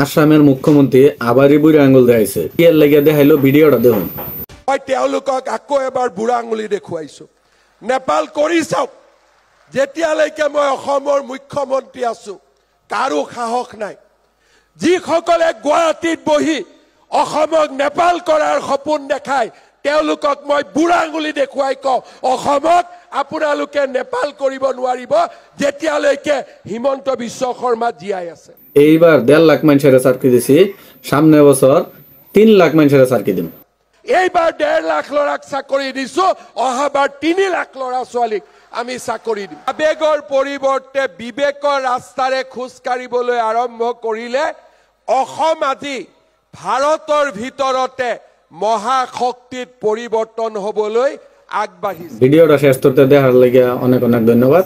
আসামেৰ মুখ্যমন্ত্ৰী আবাৰই বুড়া আঙুল দেখাইছে কি এৰ লাগিয়া দেখাইলো ভিডিওটা দেখুন মই তেওঁলোকক আকৌ এবাৰ বুঢ়া আঙুলি দেখুৱাইছো নেপাল কৰি চাওক যেতিয়ালৈকে মই অসমৰ মুখ্যমন্ত্ৰী আছো কাৰো সাহস নাই যিসকলে গুৱাহাটীত বহি অসমক নেপাল কৰাৰ সপোন দেখায় তেওঁলোকক মই বুঢ়া আঙুলি দেখুৱাই কওঁ অসমক আপোনালোকে নেপাল কৰিব নোৱাৰিব যেতিয়ালৈকে হিমন্ত বিশ্ব শৰ্মা জীয়াই আছে এইবাৰ 1.5 লাখ মানুষেৰ চাকৰি দিছি সামনে বছৰ 3 লাখ মানুষেৰ চাকৰি দিম এইবাৰ 1.5 লাখ ল'ৰাক চাকৰি দিছো অহাবাৰ 3 লাখ ল'ৰা ছোৱালীক আমি চাকৰি দিম আবেগৰ পৰিৱৰ্তে বিবেকৰ ৰাস্তাৰে খোজ কাঢ়িবলৈ আৰম্ভ কৰিলে অসম আজি ভাৰতৰ ভিতৰতে মহাশক্তিত পৰিৱৰ্তন হ'বলৈ আগবাঢ়িছে ভিডিওটা শেষ কৰতে দেখাৰ লাগিয়া অনেক অনেক ধন্যবাদ।